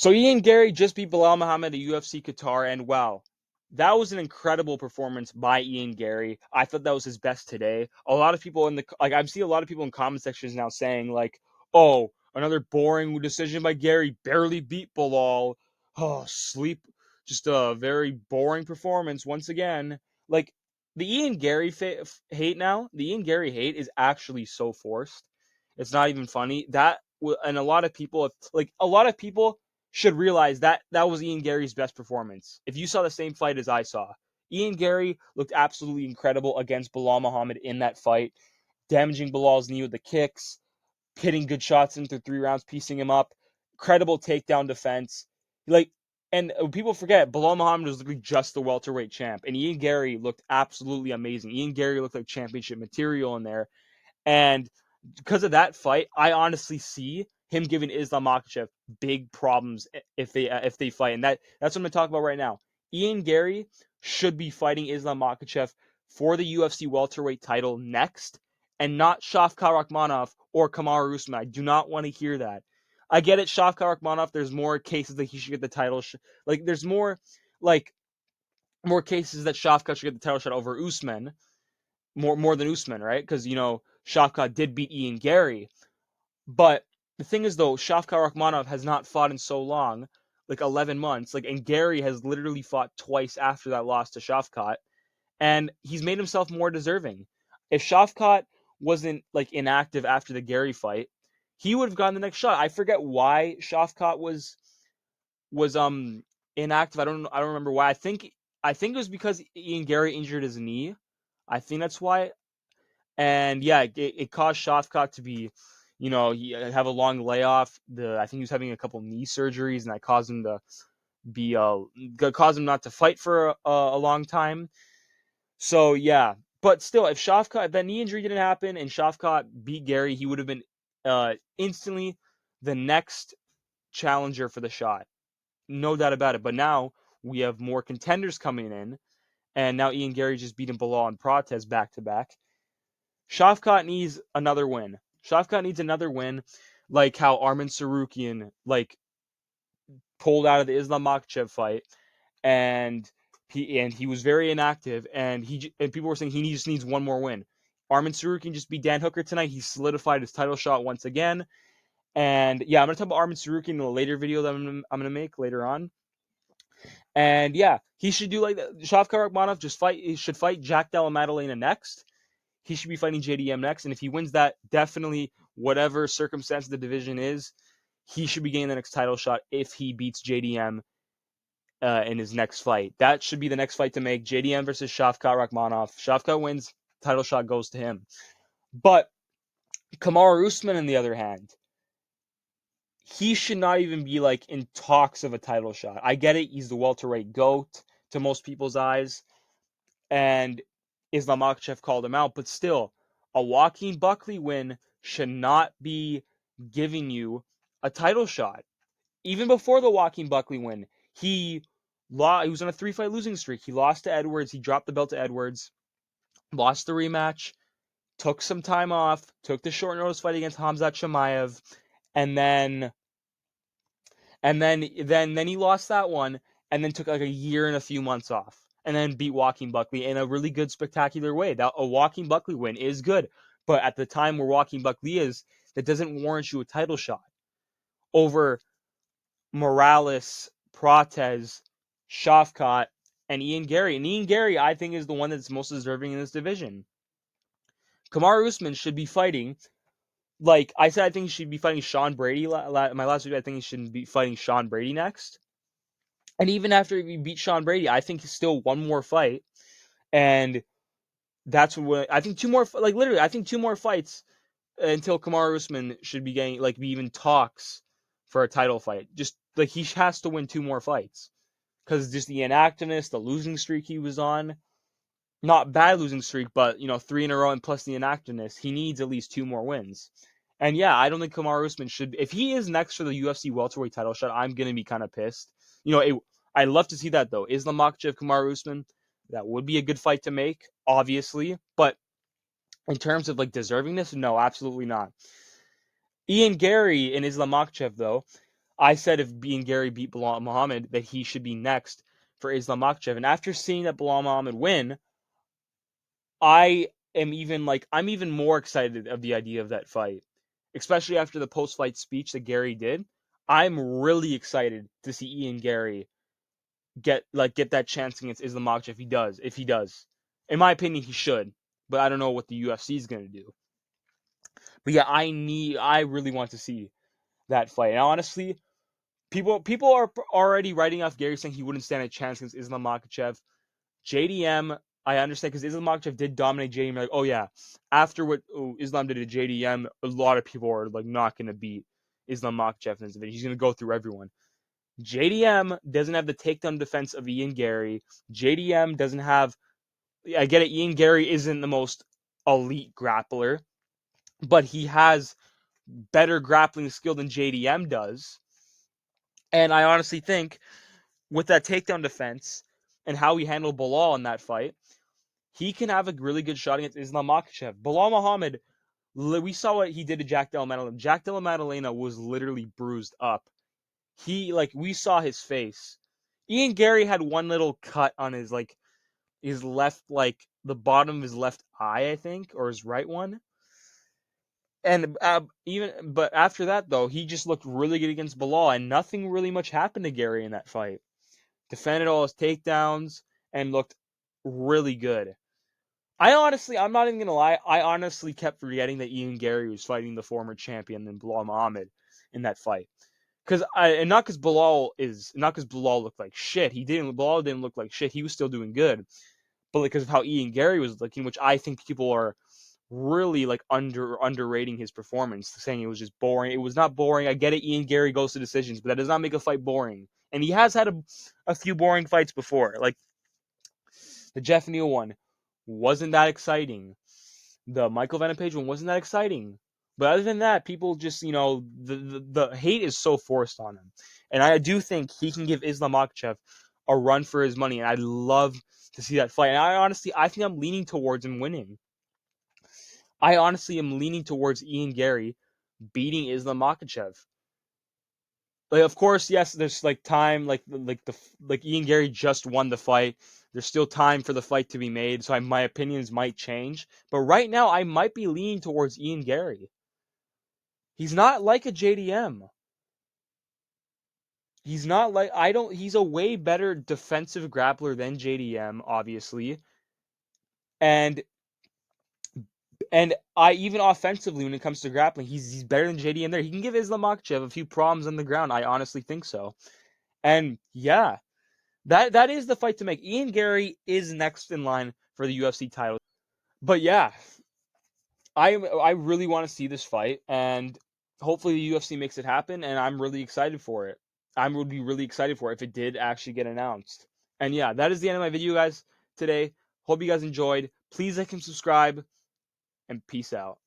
So Ian Garry just beat Belal Muhammad at UFC Qatar, and wow, that was an incredible performance by Ian Garry. I thought that was his best today. A lot of people I've seen a lot of people in comment sections now saying like, "Oh, another boring decision by Garry, barely beat Belal. Oh, sleep, just a very boring performance once again." Like the Ian Garry hate now, the Ian Garry hate is actually so forced. It's not even funny. And a lot of people, a lot of people should realize that that was Ian Garry's best performance. If you saw the same fight as I saw, Ian Garry looked absolutely incredible against Belal Muhammad in that fight, damaging Belal's knee with the kicks, hitting good shots in through 3 rounds, piecing him up, credible takedown defense. Like, and people forget, Belal Muhammad was literally just the welterweight champ, and Ian Garry looked absolutely amazing. Ian Garry looked like championship material in there, and because of that fight, I honestly see him giving Islam Makhachev big problems if they fight, and that's what I'm gonna talk about right now. Ian Garry should be fighting Islam Makhachev for the UFC welterweight title next, and not Shavkhat Rakhmonov or Kamaru Usman. I do not want to hear that. I get it, Shavkhat Rakhmonov. There's more cases that he should get the title. There's like more cases that Shavkhat should get the title shot over Usman, more than Usman, right? Because Shavkhat did beat Ian Garry, but the thing is though, Shavkhat Rakhmonov has not fought in so long, like 11 months, and Garry has literally fought twice after that loss to Shavkhat, and he's made himself more deserving. If Shavkhat wasn't inactive after the Garry fight, he would have gotten the next shot. I forget why Shavkhat was inactive. I don't remember why. I think it was because Ian Garry injured his knee. I think that's why. And yeah, it caused Shavkat to be, he have a long layoff. I think he was having a couple knee surgeries, and that caused him to be caused him not to fight for a long time. So yeah, but still, if that knee injury didn't happen and Shavkat beat Garry, he would have been instantly the next challenger for the shot, no doubt about it. But now we have more contenders coming in, and now Ian Garry just beating Belal and Protez back to back. Shavkat needs another win. Shavkat needs another win, like how Arman Sarukian pulled out of the Islam Makhachev fight, and he was very inactive, and people were saying he just needs one more win. Arman Sarukian just beat Dan Hooker tonight. He solidified his title shot once again. And yeah, I'm gonna talk about Arman Sarukian in a later video that I'm gonna make later on. And yeah, he should do like Shavkat Rakhmonov. He should fight Jack Della Maddalena next. He should be fighting JDM next. And if he wins that, definitely, whatever circumstance the division is, he should be getting the next title shot if he beats JDM in his next fight. That should be the next fight to make. JDM versus Shavkat Rakhmonov. Shavkat wins, title shot goes to him. But Kamaru Usman, on the other hand, he should not even be in talks of a title shot. I get it. He's the welterweight GOAT to most people's eyes. And Islam Makhachev called him out, but still, a Joaquin Buckley win should not be giving you a title shot. Even before the Joaquin Buckley win, he was on a 3-fight losing streak. He lost to Edwards. He dropped the belt to Edwards, lost the rematch, took some time off, took the short notice fight against Khamzat Chimaev, and then he lost that one, and then took a year and a few months off, and then beat Joaquin Buckley in a really good, spectacular way. That a Joaquin Buckley win is good, but at the time where Joaquin Buckley is, that doesn't warrant you a title shot over Morales, Protez, Shavkat, and Ian Garry. And Ian Garry, I think, is the one that's most deserving in this division. Kamaru Usman should be fighting. Like I said, I think he should be fighting Sean Brady. My last video, I think he should be fighting Sean Brady next. And even after he beat Sean Brady, I think he's still one more fight. And that's what I think. Two more, literally, I think two more fights until Kamaru Usman should be getting, be even talks for a title fight. Just, he has to win two more fights. Because just the inactiveness, the losing streak he was on. Not bad losing streak, but, 3 in a row and plus the inactiveness. He needs at least two more wins. And yeah, I don't think Kamaru Usman should. If he is next for the UFC welterweight title shot, I'm gonna be kind of pissed. I'd love to see that though. Islam Makhachev, Kamaru Usman, that would be a good fight to make, obviously. But in terms of deservingness, no, absolutely not. Ian Garry and Islam Makhachev though, I said if Garry beat Belal Muhammad, that he should be next for Islam Makhachev. And after seeing that Belal Muhammad win, I'm even more excited of the idea of that fight, especially after the post-fight speech that Garry did. I'm really excited to see Ian Garry get that chance against Islam Makhachev if he does. In my opinion, he should, but I don't know what the UFC is going to do. But yeah, I really want to see that fight. And honestly, people are already writing off Garry, saying he wouldn't stand a chance against Islam Makhachev. JDM, I understand, because Islam Makhachev did dominate JDM. Like, oh yeah, after what Islam did to JDM, a lot of people are like not going to beat Islam Makhachev in this event. He's going to go through everyone. JDM doesn't have the takedown defense of Ian Garry. JDM doesn't have. I get it. Ian Garry isn't the most elite grappler, but he has better grappling skill than JDM does. And I honestly think with that takedown defense and how he handled Belal in that fight, he can have a really good shot against Islam Makhachev. Belal Muhammad, we saw what he did to Jack Della Maddalena. Jack Della Maddalena was literally bruised up. We saw his face. Ian Garry had one little cut on his left, the bottom of his left eye, I think, or his right one. And but after that though, he just looked really good against Belal, and nothing really much happened to Garry in that fight. Defended all his takedowns and looked really good. I'm not even gonna lie, I honestly kept forgetting that Ian Garry was fighting the former champion and Belal Muhammad in that fight. Not because Belal looked like shit. Belal didn't look like shit. He was still doing good, but because of how Ian Garry was looking, which I think people are really underrating his performance, saying it was just boring. It was not boring. I get it. Ian Garry goes to decisions, but that does not make a fight boring. And he has had a few boring fights before, like the Jeff Neal one wasn't that exciting. The Michael Venom Page one wasn't that exciting. But other than that, people just, the hate is so forced on him. And I do think he can give Islam Makhachev a run for his money. And I'd love to see that fight. And I think I'm leaning towards him winning. I honestly am leaning towards Ian Garry beating Islam Makhachev. Of course, yes, there's time, Ian Garry just won the fight. There's still time for the fight to be made, so my opinions might change. But right now, I might be leaning towards Ian Garry. He's not like a JDM. He's not like I don't. He's a way better defensive grappler than JDM, obviously, and I even offensively when it comes to grappling, he's better than JDM there. He can give Islam Makhachev a few problems on the ground. I honestly think so. And yeah, that is the fight to make. Ian Garry is next in line for the UFC title. But yeah, I really want to see this fight, and hopefully the UFC makes it happen. And I'm really excited for it. I would be really excited for it if it did actually get announced. And yeah, that is the end of my video, guys, today. Hope you guys enjoyed. Please like and subscribe, and peace out.